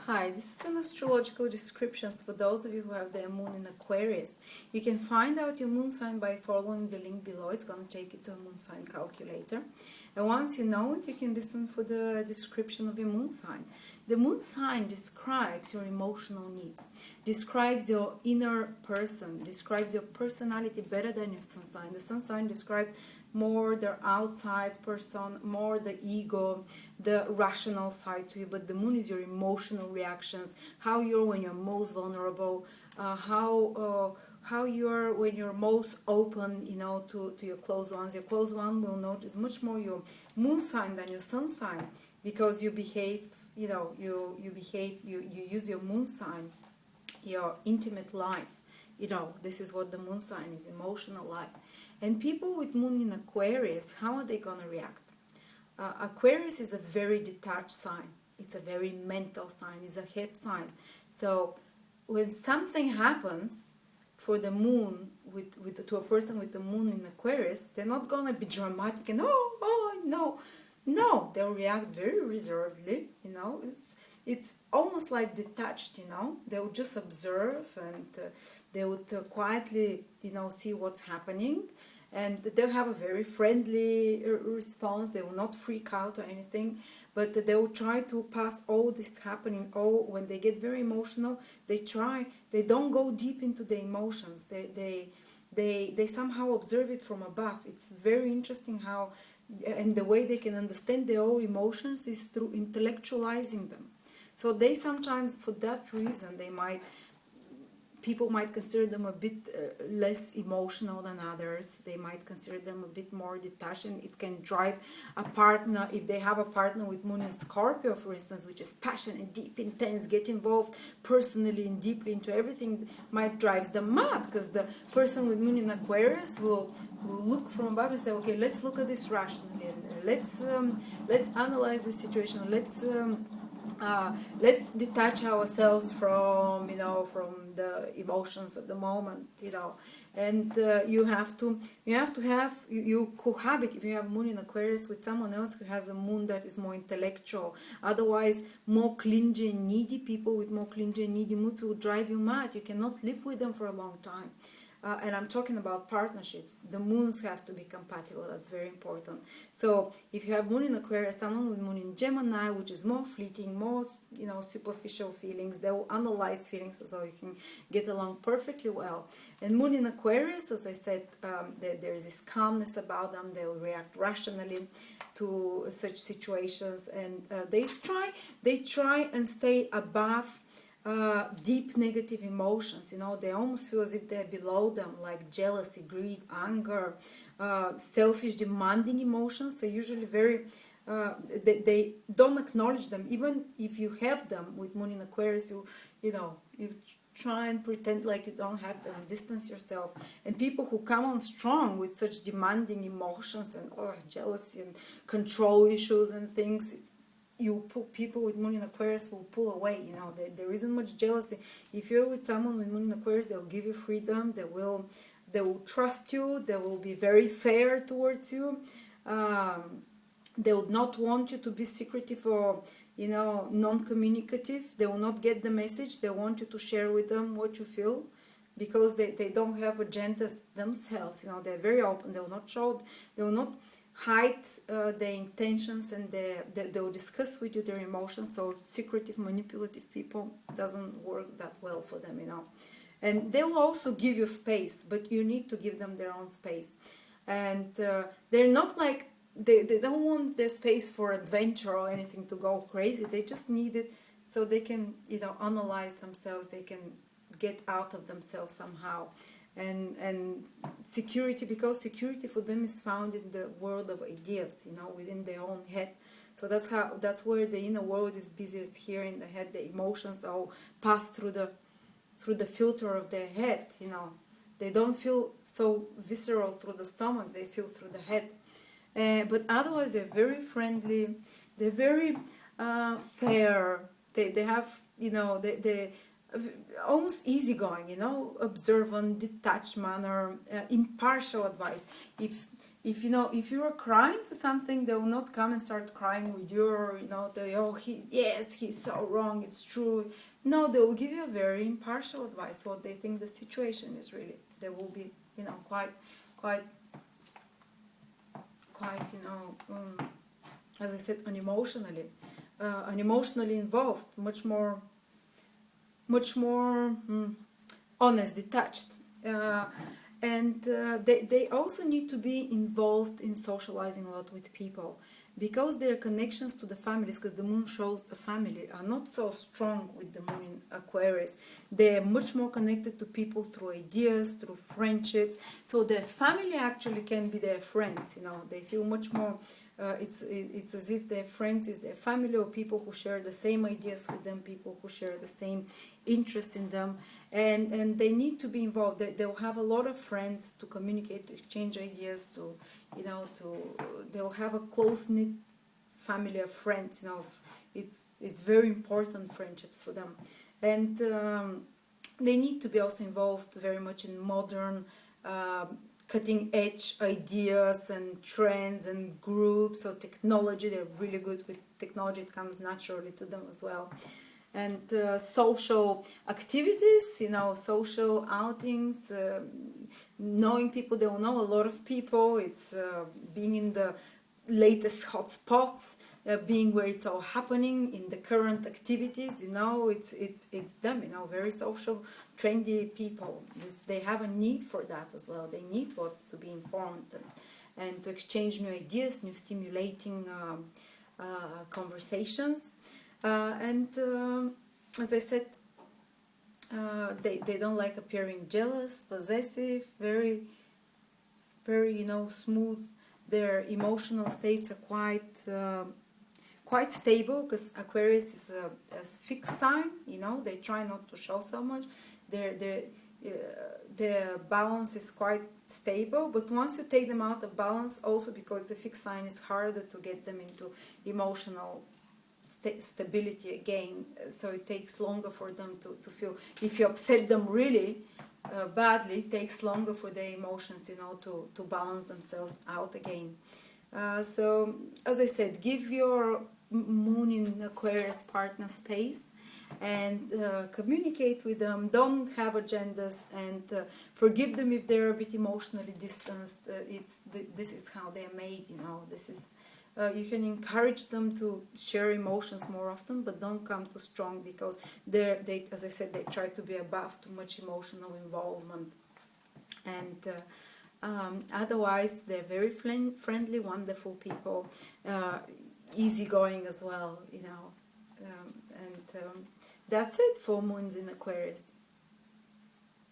Hi, this is an astrological descriptions for those of you who have their moon in Aquarius. You can find out your moon sign by following the link below. It's going to take you to a moon sign calculator. And once you know it, you can listen for the description of your moon sign. The moon sign describes your emotional needs, describes your inner person, describes your personality better than your sun sign. The sun sign describes more the outside person, more the ego, the rational side to you, but the moon is your emotional reactions, how you're when you're most vulnerable, how you're when you're most open, to your close ones. Your close one will notice much more your moon sign than your sun sign, because you behave, you use your moon sign, your intimate life. This is what the moon sign is, emotional life. And people with moon in Aquarius, how are they going to react? Aquarius is a very detached sign. It's a very mental sign. It's a head sign. So when something happens for the moon, to a person with the moon in Aquarius, they're not going to be dramatic and, no. No, they'll react very reservedly, It's almost like detached, They'll just observe and they would quietly, see what's happening. And they'll have a very friendly response. They will not freak out or anything, but they will try to pass all this happening. When they get very emotional, they don't go deep into the emotions. They somehow observe it from above. It's very interesting how, and the way they can understand their own emotions is through intellectualizing them. So they sometimes, for that reason, people might consider them a bit less emotional than others. They might consider them a bit more detached, and it can drive a partner, if they have a partner with moon in Scorpio, for instance, which is passionate, deep, intense, get involved personally and deeply into everything, might drive them mad, because the person with moon in Aquarius will look from above and say, okay, let's look at this rationally, and let's analyze the situation, let's detach ourselves from the emotions at the moment, and you cohabit, if you have moon in Aquarius, with someone else who has a moon that is more intellectual. Otherwise, more clingy and needy people with more clingy and needy moods will drive you mad. You cannot live with them for a long time. And I'm talking about partnerships. The moons have to be compatible. That's very important. So if you have moon in Aquarius, someone with moon in Gemini, which is more fleeting, more superficial feelings, they will analyze feelings as well. You can get along perfectly well. And moon in Aquarius, as I said, there's this calmness about them. They will react rationally to such situations, and they try and stay above deep negative emotions. They almost feel as if they're below them, like jealousy, greed, anger, selfish, demanding emotions. They're usually very they don't acknowledge them. Even if you have them with moon in Aquarius, you try and pretend like you don't have them, distance yourself. And people who come on strong with such demanding emotions and jealousy and control issues and things, people with moon in Aquarius will pull away. There isn't much jealousy. If you're with someone with moon in Aquarius, they'll give you freedom. They will trust you. They will be very fair towards you. They would not want you to be secretive or non-communicative. They will not get the message. They want you to share with them what you feel, because they don't have agendas themselves. They're very open. They will not show. They will not hide their intentions, and they will discuss with you their emotions. So secretive, manipulative people doesn't work that well for them, And they will also give you space, but you need to give them their own space. And they're not like, they don't want their space for adventure or anything to go crazy. They just need it so they can, analyze themselves. They can get out of themselves somehow. And security, because security for them is found in the world of ideas, within their own head. So that's where the inner world is busiest, here in the head. The emotions all pass through the filter of their head. They don't feel so visceral through the stomach. They feel through the head. But otherwise, they're very friendly. They're very fair. They have they almost easygoing, observant, detached manner, impartial advice. If if if you are crying for something, they will not come and start crying with you, or he's so wrong, it's true. No, they will give you a very impartial advice, what they think the situation is really. They will be quite as I said, unemotionally involved, much more honest, detached. And they also need to be involved in socializing a lot with people, because their connections to the families, because the moon shows the family, are not so strong with the moon in Aquarius. They're much more connected to people through ideas, through friendships. So their family actually can be their friends. They feel much more. It's as if their friends is their family, or people who share the same ideas with them, people who share the same interests in them, and they need to be involved. They'll have a lot of friends to communicate, to exchange ideas, they'll have a close-knit family of friends. It's very important, friendships for them, and they need to be also involved very much in modern cutting-edge ideas and trends and groups or technology. They're really good with technology. It comes naturally to them as well. And social activities, social outings, knowing people. They will know a lot of people. It's being in the latest hotspots, being where it's all happening in the current activities. It's them. Very social, trendy people. They have a need for that as well. They need what's to be informed and to exchange new ideas, new stimulating conversations. And as I said, they don't like appearing jealous, possessive, very, very, smooth. Their emotional states are quite stable, because Aquarius is a fixed sign. They try not to show so much. Their balance is quite stable, but once you take them out of balance, also because the fixed sign, is harder to get them into emotional stability again. So it takes longer for them to feel. If you upset them really badly, it takes longer for their emotions, to balance themselves out again. So, as I said, give your moon in Aquarius partner space and communicate with them. Don't have agendas, and forgive them if they're a bit emotionally distanced. This is how they're made. This is. You can encourage them to share emotions more often, but don't come too strong, because they, as I said, they try to be above too much emotional involvement. And otherwise, they're very friendly, wonderful people, easygoing as well. And that's it for moons in Aquarius.